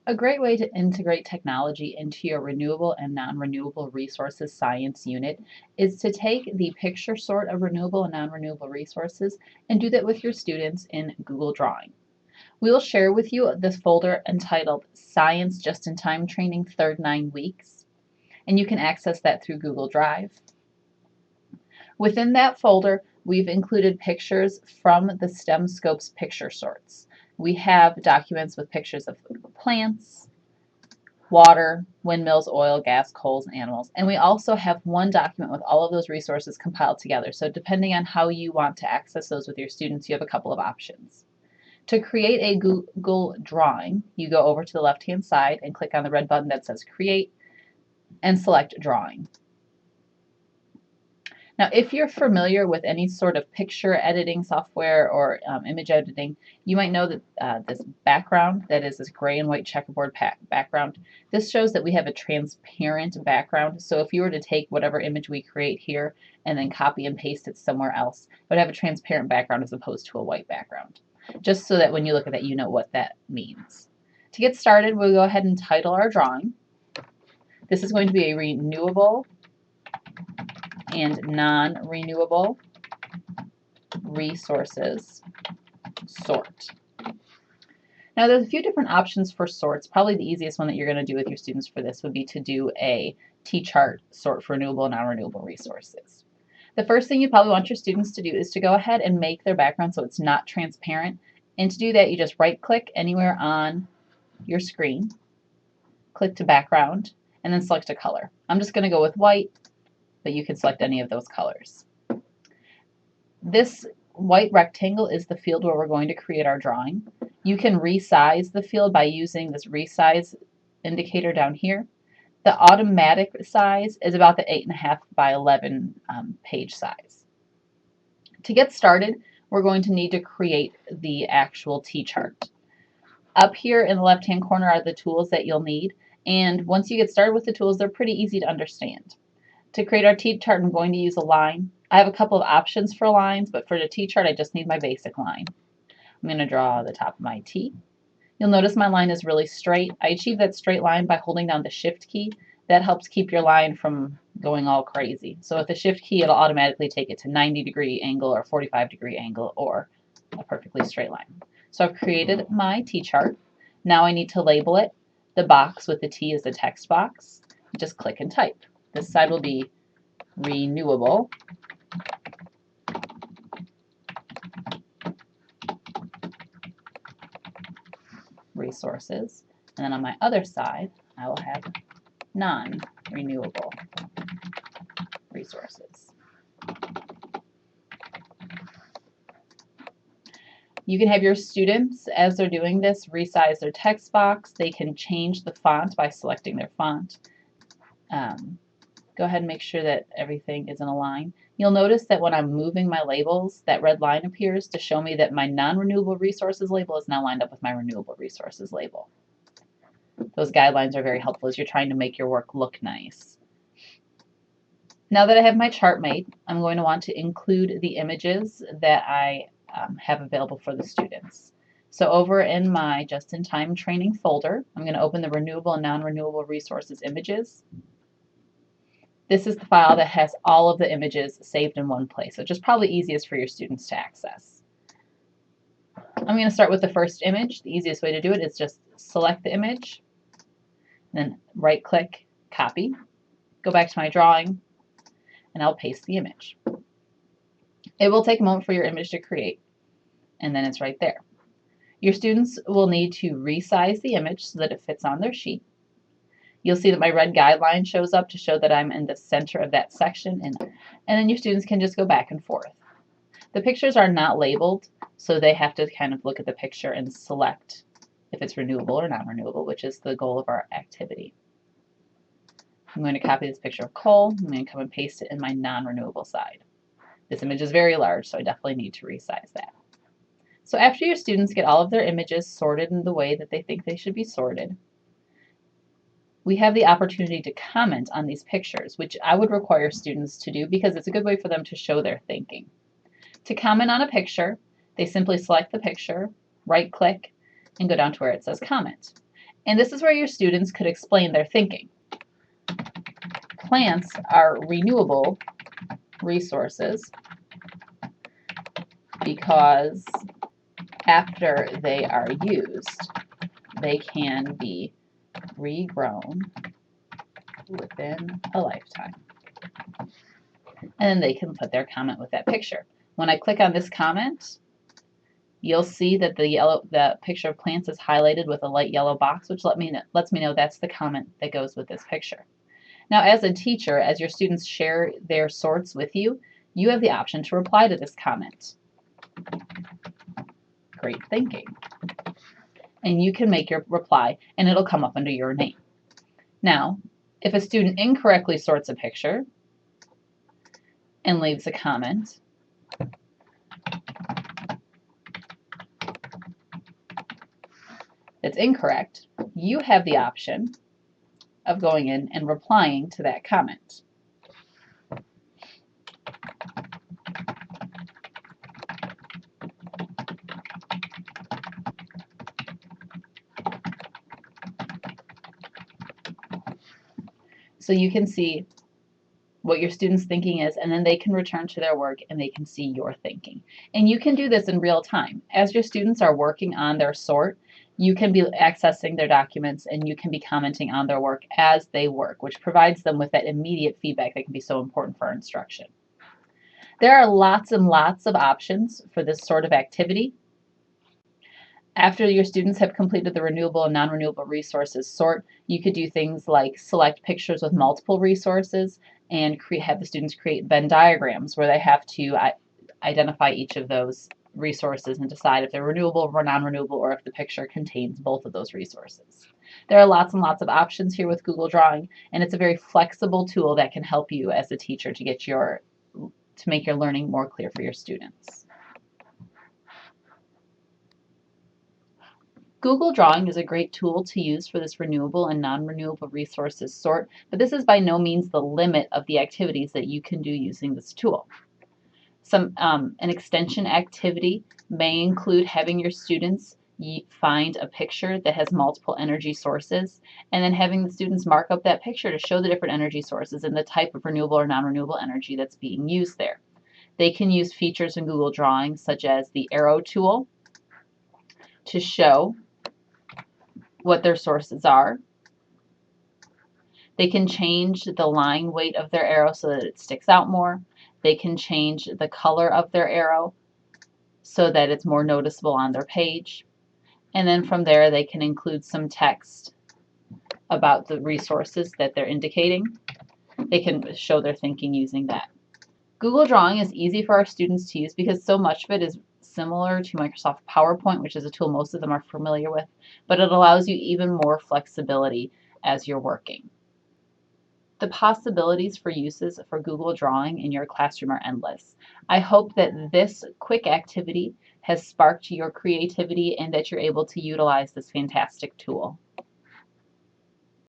A great way to integrate technology into your renewable and non-renewable resources science unit is to take the picture sort of renewable and non-renewable resources and do that with your students in Google Drawing. We will share with you this folder entitled Science Just-in-Time Training Third 9 Weeks, and you can access that through Google Drive. Within that folder, we've included pictures from the STEM Scopes picture sorts. We have documents with pictures of plants, water, windmills, oil, gas, coals, and animals. And we also have one document with all of those resources compiled together. So depending on how you want to access those with your students, you have a couple of options. To create a Google drawing, you go over to the left-hand side and click on the red button that says Create and select Drawing. Now, if you're familiar with any sort of picture editing software or image editing, you might know that this background, that is this gray and white checkerboard background, this shows that we have a transparent background. So if you were to take whatever image we create here and then copy and paste it somewhere else, it would have a transparent background as opposed to a white background, just so that when you look at that, you know what that means. To get started, we'll go ahead and title our drawing. This is going to be a renewable and non-renewable resources sort. Now there's a few different options for sorts. Probably the easiest one that you're going to do with your students for this would be to do a T-chart sort for renewable and non-renewable resources. The first thing you probably want your students to do is to go ahead and make their background so it's not transparent. And to do that, you just right-click anywhere on your screen, click to background, and then select a color. I'm just going to go with white, but you can select any of those colors. This white rectangle is the field where we're going to create our drawing. You can resize the field by using this resize indicator down here. The automatic size is about the 8.5 by 11 page size. To get started, we're going to need to create the actual T-chart. Up here in the left-hand corner are the tools that you'll need, and once you get started with the tools, they're pretty easy to understand. To create our T-chart, I'm going to use a line. I have a couple of options for lines, but for the T-chart, I just need my basic line. I'm going to draw the top of my T. You'll notice my line is really straight. I achieve that straight line by holding down the Shift key. That helps keep your line from going all crazy. So with the Shift key, it'll automatically take it to 90-degree angle or 45-degree angle or a perfectly straight line. So I've created my T-chart. Now I need to label it. The box with the T is the text box. Just click and type. This side will be renewable resources. And then on my other side, I will have non-renewable resources. You can have your students, as they're doing this, resize their text box. They can change the font by selecting their font. Go ahead and make sure that everything is in a line. You'll notice that when I'm moving my labels, that red line appears to show me that my non-renewable resources label is now lined up with my renewable resources label. Those guidelines are very helpful as you're trying to make your work look nice. Now that I have my chart made, I'm going to want to include the images that I have available for the students. So over in my Just-in-Time Training folder, I'm going to open the renewable and non-renewable resources images. This is the file that has all of the images saved in one place, which is probably easiest for your students to access. I'm going to start with the first image. The easiest way to do it is just select the image, then right-click, copy, go back to my drawing, and I'll paste the image. It will take a moment for your image to create, and then it's right there. Your students will need to resize the image so that it fits on their sheet. You'll see that my red guideline shows up to show that I'm in the center of that section, and then your students can just go back and forth. The pictures are not labeled, so they have to kind of look at the picture and select if it's renewable or non-renewable, which is the goal of our activity. I'm going to copy this picture of coal. I'm going to come and paste it in my non-renewable side. This image is very large, so I definitely need to resize that. So after your students get all of their images sorted in the way that they think they should be sorted, we have the opportunity to comment on these pictures, which I would require students to do because it's a good way for them to show their thinking. To comment on a picture, they simply select the picture, right-click, and go down to where it says comment. And this is where your students could explain their thinking. Plants are renewable resources because after they are used, they can be regrown within a lifetime. And then they can put their comment with that picture. When I click on this comment, you'll see that the picture of plants is highlighted with a light yellow box, which lets me know that's the comment that goes with this picture. Now, as a teacher, as your students share their sorts with you, you have the option to reply to this comment. Great thinking. And you can make your reply, and it'll come up under your name. Now, if a student incorrectly sorts a picture and leaves a comment, that's incorrect, you have the option of going in and replying to that comment. So you can see what your students' thinking is, and then they can return to their work and they can see your thinking. And you can do this in real time. As your students are working on their sort, you can be accessing their documents and you can be commenting on their work as they work, which provides them with that immediate feedback that can be so important for instruction. There are lots and lots of options for this sort of activity. After your students have completed the renewable and non-renewable resources sort, you could do things like select pictures with multiple resources and have the students create Venn diagrams where they have to identify each of those resources and decide if they're renewable or non-renewable, or if the picture contains both of those resources. There are lots and lots of options here with Google Drawing, and it's a very flexible tool that can help you as a teacher to make your learning more clear for your students. Google Drawing is a great tool to use for this renewable and non-renewable resources sort, but this is by no means the limit of the activities that you can do using this tool. An extension activity may include having your students find a picture that has multiple energy sources, and then having the students mark up that picture to show the different energy sources and the type of renewable or non-renewable energy that's being used there. They can use features in Google Drawing such as the arrow tool to show what their sources are. They can change the line weight of their arrow so that it sticks out more. They can change the color of their arrow so that it's more noticeable on their page. And then from there, they can include some text about the resources that they're indicating. They can show their thinking using that. Google Drawing is easy for our students to use because so much of it is similar to Microsoft PowerPoint, which is a tool most of them are familiar with, but it allows you even more flexibility as you're working. The possibilities for uses for Google Drawing in your classroom are endless. I hope that this quick activity has sparked your creativity and that you're able to utilize this fantastic tool.